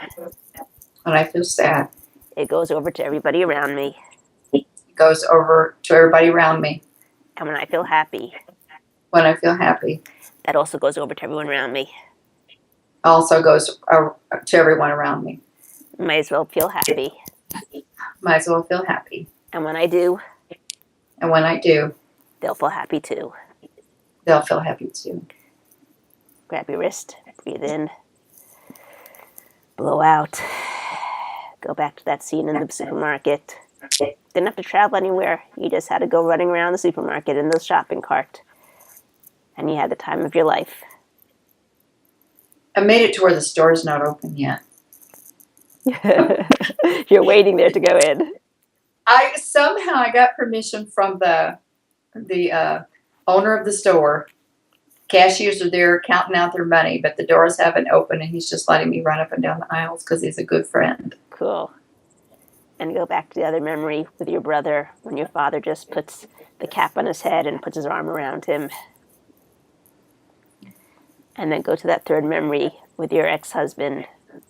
When I feel sad. It goes over to everybody around me. It goes over to everybody around me. And when I feel happy. When I feel happy. That also goes over to everyone around me. Also goes to everyone around me. Might as well feel happy. Might as well feel happy. And when I do. And when I do. They'll feel happy too. They'll feel happy too. Grab your wrist. Breathe in. Blow out. Go back to that scene in the supermarket. Didn't have to travel anywhere. You just had to go running around the supermarket in the shopping cart. And you had the time of your life. I made it to where the store's not open yet. You're waiting there to go in. I got permission from the owner of the store. Cashiers are there counting out their money, but the doors haven't opened, and he's just letting me run up and down the aisles because he's a good friend. Cool. And go back to the other memory with your brother when your father just puts the cap on his head and puts his arm around him. And then go to that third memory with your ex-husband,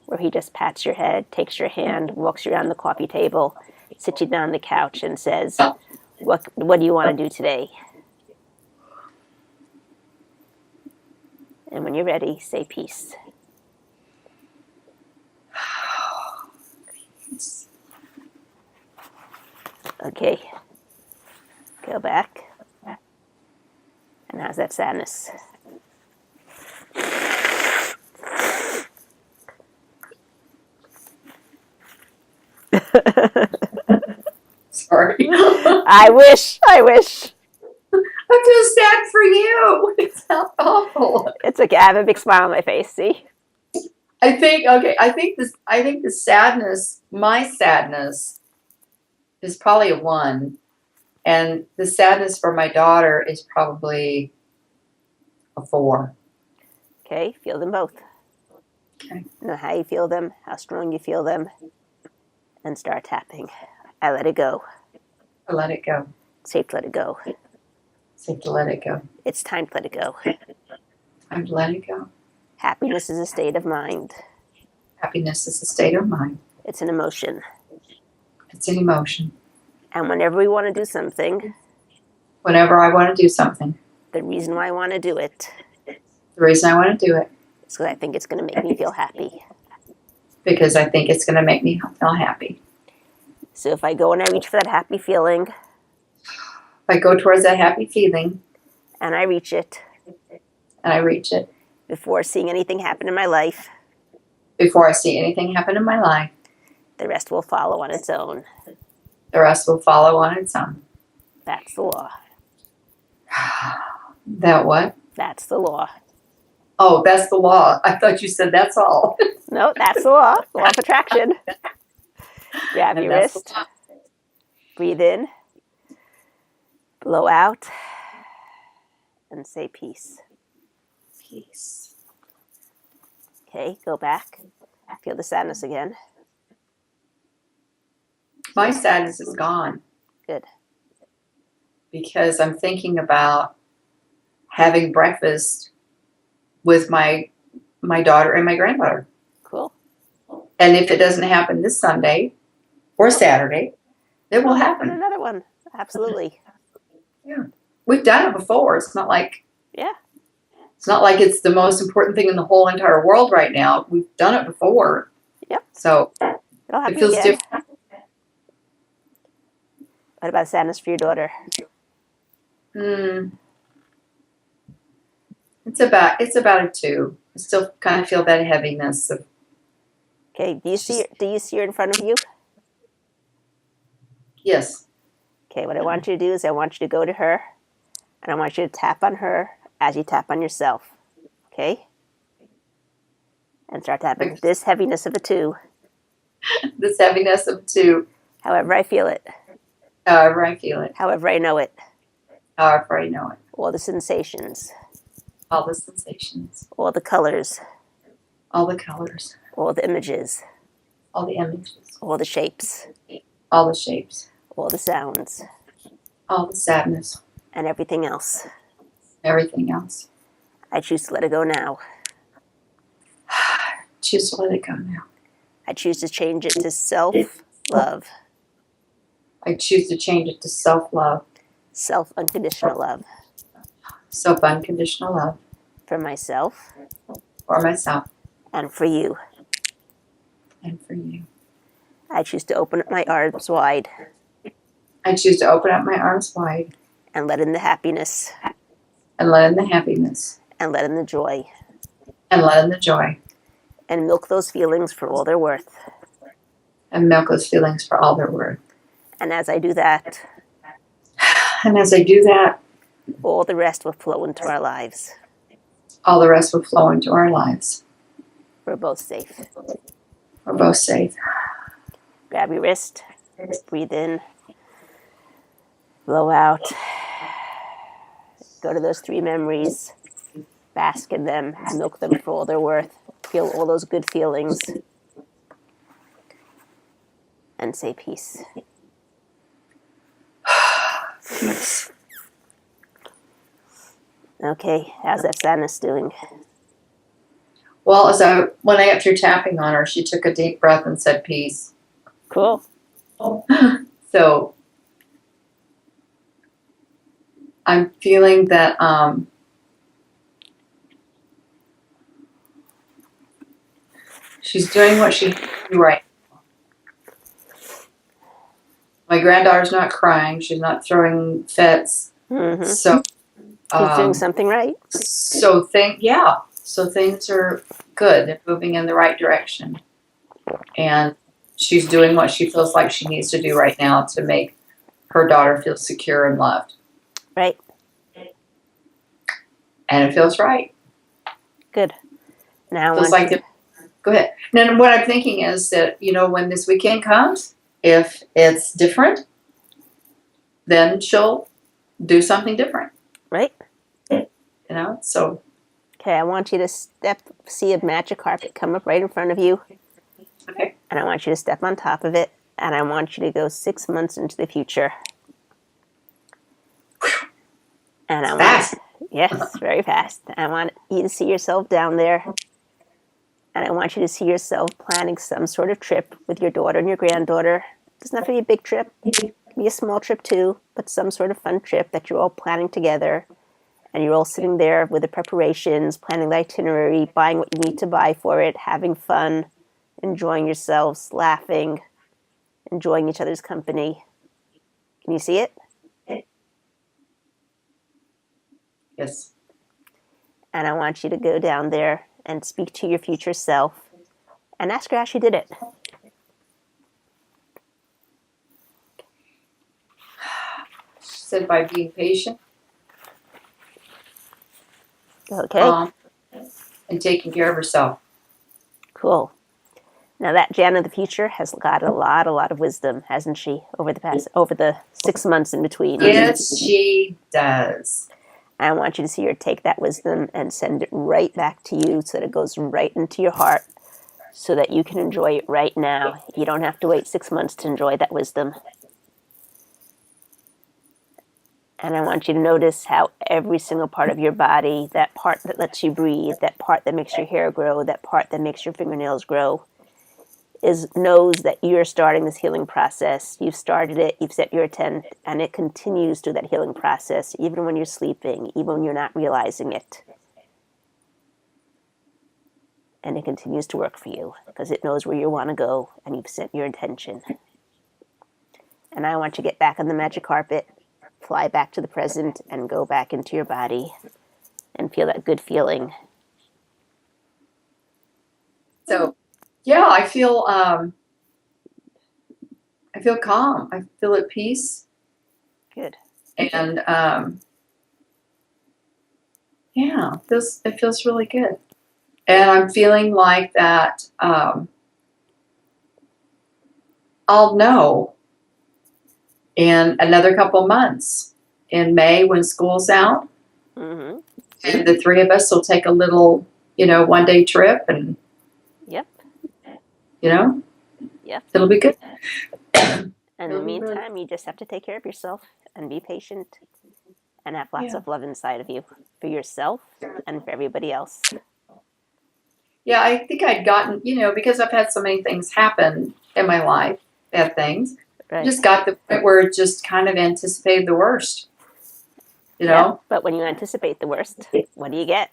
where he just pats your head, takes your hand, walks you around the coffee table, sits you down on the couch, and says, what do you want to do today? And when you're ready, say peace. Okay. Go back. And how's that sadness? Sorry. I wish. I feel sad for you. It sounds awful. It's okay. I have a big smile on my face. See? I think the sadness, my sadness, is probably a 1. And the sadness for my daughter is probably a 4. Okay, feel them both. Okay. Know how you feel them, how strong you feel them, and start tapping. I let it go. I let it go. It's safe to let it go. Safe to let it go. It's time to let it go. Time to let it go. Happiness is a state of mind. Happiness is a state of mind. It's an emotion. It's an emotion. And whenever we want to do something, Whenever I want to do something, the reason why I want to do it the reason I want to do it is because I think it's going to make me feel happy. because I think it's going to make me feel happy. So if I go and I reach for that happy feeling, If I go towards that happy feeling and I reach it, and I reach it before seeing anything happen in my life, before I see anything happen in my life, the rest will follow on its own. the rest will follow on its own. That's the law. That what? That's the law. Oh, that's the law. I thought you said that's all. No, that's the law. The law of attraction. Grab And your that's the wrist. law. Breathe in. Blow out. And say peace. Peace. Okay, go back. Feel the sadness again. My sadness is gone Good. because I'm thinking about having breakfast with my daughter and my granddaughter. Cool. And if it doesn't happen this Sunday or Saturday, it will happen. Another one. Absolutely. Yeah. We've done it before. It's not like Yeah. it's the most important thing in the whole entire world right now. We've done it before. Yep. So It'll happen it feels again. different. What about sadness for your daughter? It's about a 2. I still kind of feel that heaviness of. Okay, do you see her in front of you? Yes. Okay, what I want you to do is I want you to go to her and I want you to tap on her as you tap on yourself. Okay? And start tapping this heaviness of a 2. This heaviness of 2. However I feel it. However I feel it. However I know it. However I know it. All the sensations. All the sensations. All the colors. All the colors. All the images. All the images. All the shapes. All the shapes. All the sounds. All the sadness. And everything else. Everything else. I choose to let it go now. Choose to let it go now. I choose to change it to self-love. I choose to change it to self-love. Self-unconditional love. Self-unconditional love. For myself. For myself. And for you. And for you. I choose to open up my arms wide. I choose to open up my arms wide. And let in the happiness. And let in the happiness. And let in the joy. And let in the joy. And milk those feelings for all they're worth. And milk those feelings for all they're worth. And as I do that, all the rest will flow into our lives. All the rest will flow into our lives. We're both safe. We're both safe. Grab your wrist. Breathe in. Blow out. Go to those 3 memories. Bask in them. Milk them for all they're worth. Feel all those good feelings. And say peace. Okay, how's that sadness doing? Well, when I got through tapping on her, she took a deep breath and said, "Peace." Cool. So I'm feeling that she's doing what she has to do right. My granddaughter's not crying. She's not throwing fits. Mm-hmm. So She's doing something right. So things are good. They're moving in the right direction. And she's doing what she feels like she needs to do right now to make her daughter feel secure and loved. Right. And it feels right. Good. Now Feels like go ahead. Now what I'm thinking is that, when this weekend comes, if it's different, then she'll do something different. Right. So. Okay, I want you to see a magic carpet come up right in front of you. Okay. And I want you to step on top of it, and I want you to go 6 months into the future. And I fast. Yes, very fast. I want you to see yourself down there, and I want you to see yourself planning some sort of trip with your daughter and your granddaughter. It doesn't have to be a big trip. It can be a small trip too, but some sort of fun trip that you're all planning together. And you're all sitting there with the preparations, planning the itinerary, buying what you need to buy for it, having fun, enjoying yourselves, laughing, enjoying each other's company. Can you see it? Yes. And I want you to go down there and speak to your future self and ask her how she did it. She said by being patient. Okay. And taking care of herself. Cool. Now that Jan of the future has got a lot of wisdom, hasn't she, over the 6 months in between? Yes, she does. I want you to see her take that wisdom and send it right back to you so that it goes right into your heart so that you can enjoy it right now. You don't have to wait 6 months to enjoy that wisdom. And I want you to notice how every single part of your body, that part that lets you breathe, that part that makes your hair grow, that part that makes your fingernails grow, knows that you're starting this healing process. You've started it, you've set your intent, and it continues through that healing process, even when you're sleeping, even when you're not realizing it. And it continues to work for you because it knows where you want to go and you've set your intention. And I want you to get back on the magic carpet, fly back to the present, and go back into your body and feel that good feeling. So, yeah, I feel calm. I feel at peace. Good. And yeah, it feels really good. And I'm feeling like that I'll know in another couple months, in May when school's out. Mm-hmm. And the three of us will take a little, 1-day trip and, Yep. Yep. It'll be good. And in the meantime, you just have to take care of yourself and be patient and have lots of love inside of you for yourself and for everybody else. Yeah, I think I'd gotten, because I've had so many things happen in my life, bad things, Right. Just got the point where it just kind of anticipated the worst, Yeah, but when you anticipate the worst, what do you get?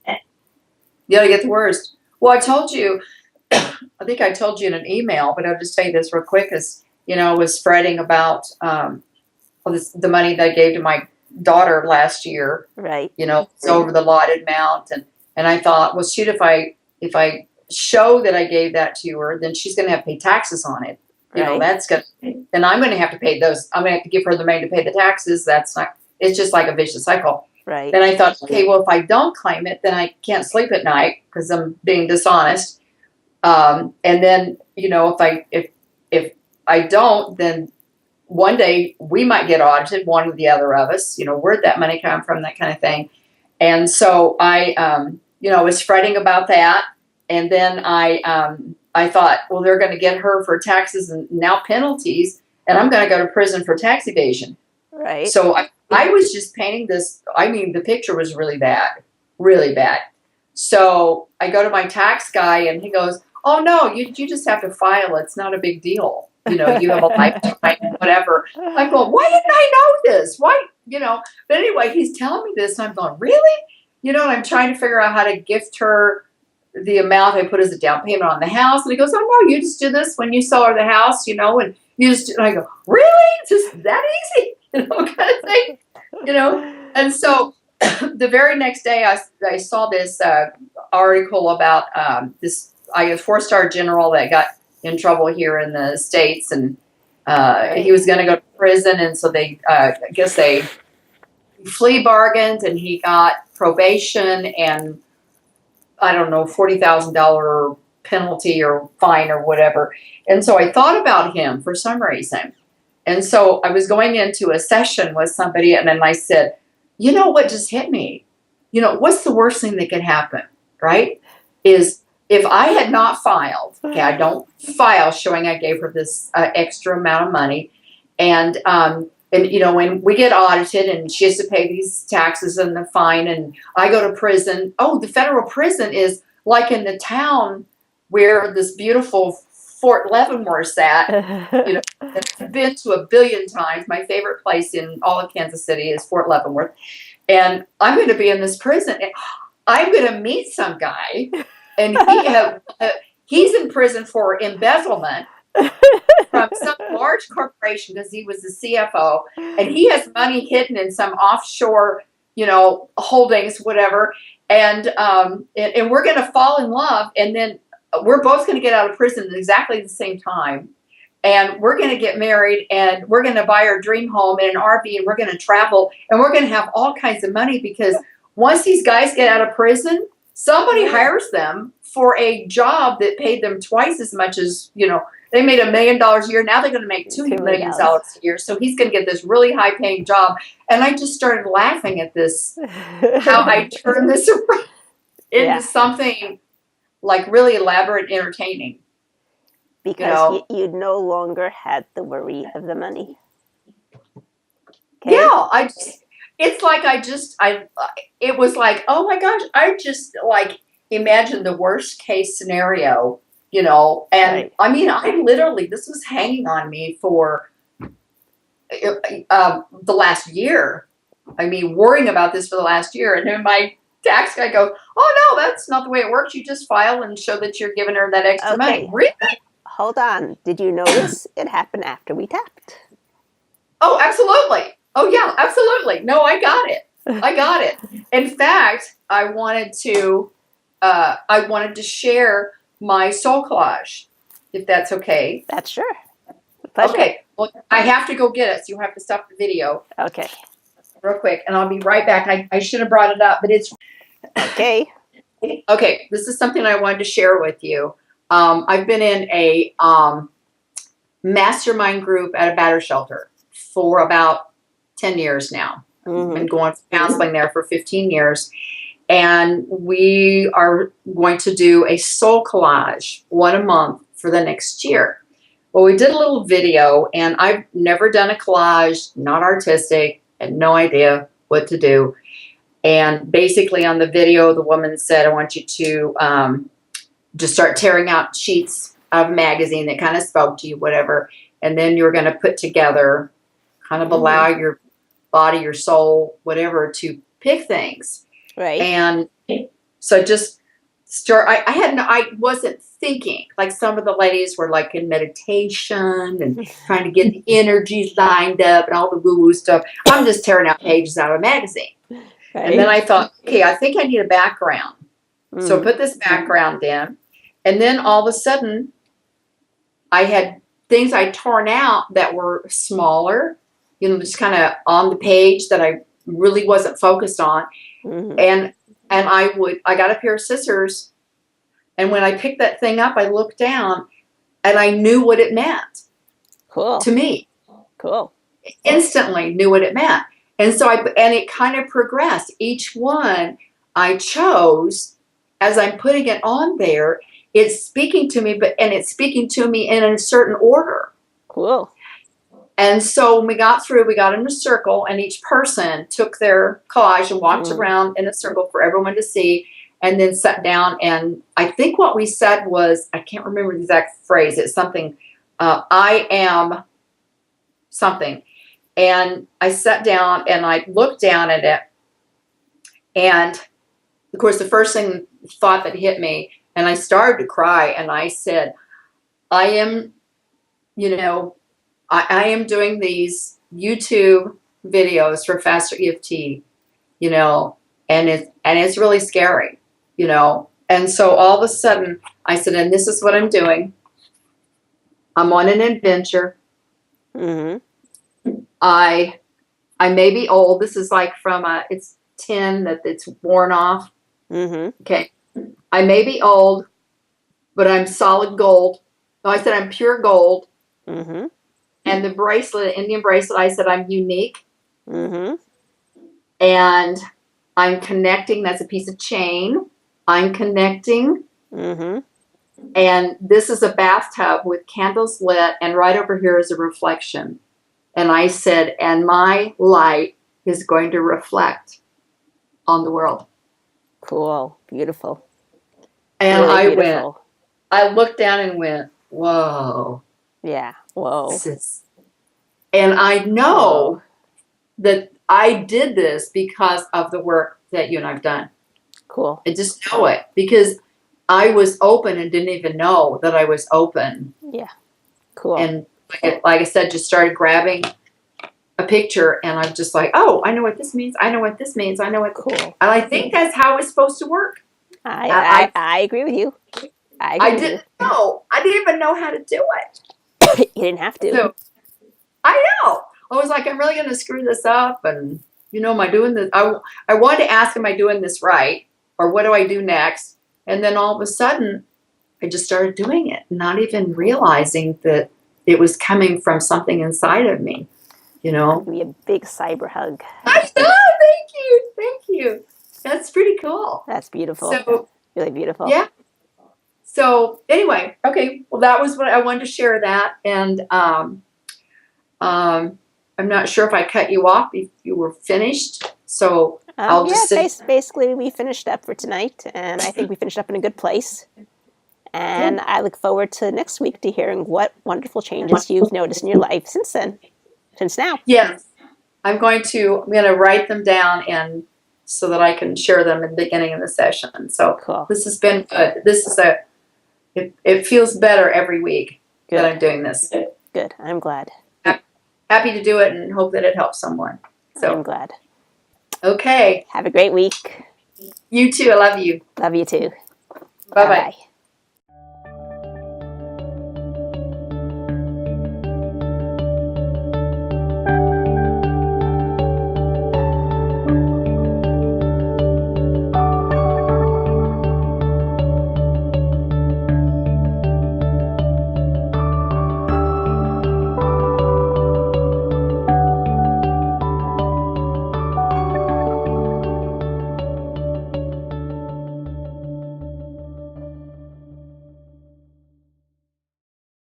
You got to get the worst. Well, I told you, I think I told you in an email, but I'll just tell you this real quick, I was fretting about the money that I gave to my daughter last year. Right. It's over the allotted amount, and I thought, well, shoot, if I show that I gave that to her, then she's going to have to pay taxes on it. That's good. Then I'm going to have to pay those. I'm going to have to give her the money to pay the taxes. It's just like a vicious cycle. Right. Then I thought, okay, well, if I don't claim it, then I can't sleep at night because I'm being dishonest. And then, if I don't, then one day we might get audited, one or the other of us, where'd that money come from, that kind of thing. And so I, was fretting about that. And then I thought, well, they're going to get her for taxes and now penalties, and I'm going to go to prison for tax evasion. Right. So I was just painting this. I mean, the picture was really bad, really bad. So I go to my tax guy and he goes, "Oh no, you just have to file. It's not a big deal. You have a lifetime, whatever." I'm going, "Why didn't I know this? Why?" But anyway, he's telling me this and I'm going, "Really?" And I'm trying to figure out how to gift her the amount I put as a down payment on the house. And he goes, "Oh no, you just do this when you sell her the house, and you just," and I go, "Really? Just that easy?" Kind of thing, And so the very next day I saw this article about this, I guess, 4-star general that got in trouble here in the States, and he was going to go to prison. And so I guess they flea bargained, and he got probation and, I don't know, $40,000 penalty or fine or whatever. And so I thought about him for some reason. And so I was going into a session with somebody, and then I said, what just hit me? What's the worst thing that could happen, right? Is if I had not filed, okay, I don't file showing I gave her this extra amount of money. And when we get audited and she has to pay these taxes and the fine, and I go to prison. Oh, the federal prison is like in the town where this beautiful Fort Leavenworth's at. I've been to a billion times. My favorite place in all of Kansas City is Fort Leavenworth. And I'm going to be in this prison. And I'm going to meet some guy, and he's in prison for embezzlement from some large corporation because he was the CFO, and he has money hidden in some offshore, holdings, whatever. And we're going to fall in love, and then we're both going to get out of prison at exactly the same time. And we're going to get married, and we're going to buy our dream home in an RV, and we're going to travel, and we're going to have all kinds of money, because once these guys get out of prison, somebody hires them for a job that paid them twice as much as, they made $1 million a year. Now they're going to make $2 million a year. So he's going to get this really high paying job. And I just started laughing at this, how I turned this around into something like really elaborate and entertaining. Because you no longer had the worry of the money. Okay? Yeah, it was like, oh my gosh, I just imagined the worst case scenario, and right. I mean, this was hanging on me for the last year. I mean, worrying about this for the last year. And then my tax guy goes, "Oh no, that's not the way it works. You just file and show that you're giving her that extra money." Really? Hold on. Did you notice it happened after we tapped? Oh, absolutely. Oh, yeah, absolutely. No, I got it. In fact, I wanted to share my soul collage, if that's okay. That's sure. Pleasure. Okay. Well, I have to go get it, so you have to stop the video. Okay. Real quick, and I'll be right back. I should have brought it up, but it's... Okay. Okay, this is something I wanted to share with you. I've been in a mastermind group at a batterer shelter for about 10 years now. Mm-hmm. Been going for counseling there for 15 years. And we are going to do a soul collage, one a month for the next year. Well, we did a little video, and I've never done a collage, not artistic, had no idea what to do. And basically on the video, the woman said, "I want you to just start tearing out sheets of a magazine that kind of spoke to you, whatever. And then you're going to put together, kind of allow your body, your soul, whatever, to pick things." Right. And so just start, I wasn't thinking, like some of the ladies were like in meditation and trying to get the energies lined up and all the woo-woo stuff. I'm just tearing out pages out of a magazine. Right. And then I thought, okay, I think I need a background. So I put this background in. And then all of a sudden, I had things I'd torn out that were smaller, just kind of on the page that I really wasn't focused on. Mm-hmm. And I got a pair of scissors, and when I picked that thing up, I looked down, and I knew what it meant. Cool. To me. Cool. Instantly knew what it meant. And so it kind of progressed. Each one I chose, as I'm putting it on there, it's speaking to me, and it's speaking to me in a certain order. Cool. And so when we got through, we got in a circle, and each person took their collage and walked around in a circle for everyone to see, and then sat down. And I think what we said was, I can't remember the exact phrase. It's something, I am something. And I sat down and I looked down at it. And of course, the first thought that hit me, and I started to cry, and I said, I am, I am doing these YouTube videos for Faster EFT, and it's really scary, And so all of a sudden I said, and this is what I'm doing. I'm on an adventure. I may be old. This is like from it's tin that it's worn off. Okay. I may be old, but I'm solid gold. No, I said I'm pure gold. And the bracelet, Indian bracelet, I said I'm unique. And I'm connecting. That's a piece of chain. I'm connecting. And this is a bathtub with candles lit, and right over here is a reflection. And I said, and my light is going to reflect on the world. Cool. Beautiful. And really I looked down and went, whoa. Yeah. Whoa. And I know that I did this because of the work that you and I've done. Cool. I just know it because I was open and didn't even know that I was open. Yeah. Cool. And like I said, just started grabbing a picture, and I'm just like, oh, I know what this means. I know what this means. I know what. Cool. And I think that's how it's supposed to work. I agree with you. I didn't know. I didn't even know how to do it. You didn't have to. So, I know. I was like, I'm really going to screw this up, and am I doing this? I wanted to ask, am I doing this right, or what do I do next? And then all of a sudden, I just started doing it, not even realizing that it was coming from something inside of me. Give me a big cyber hug. I know. Thank you. That's pretty cool. That's beautiful. So, really beautiful. Yeah. So anyway, okay. Well, that was what I wanted to share that, and I'm not sure if I cut you off if you were finished. So I'll just basically we finished up for tonight, and I think we finished up in a good place. And I look forward to next week to hearing what wonderful changes you've noticed in your life since now. Yes, I'm going to write them down and so that I can share them in the beginning of the session. So cool. This has been good. This is it feels better every week that I'm doing this. Good. I'm glad. Happy to do it and hope that it helps someone. So I'm glad. Okay. Have a great week. You too. I love you. Love you too. Bye-bye.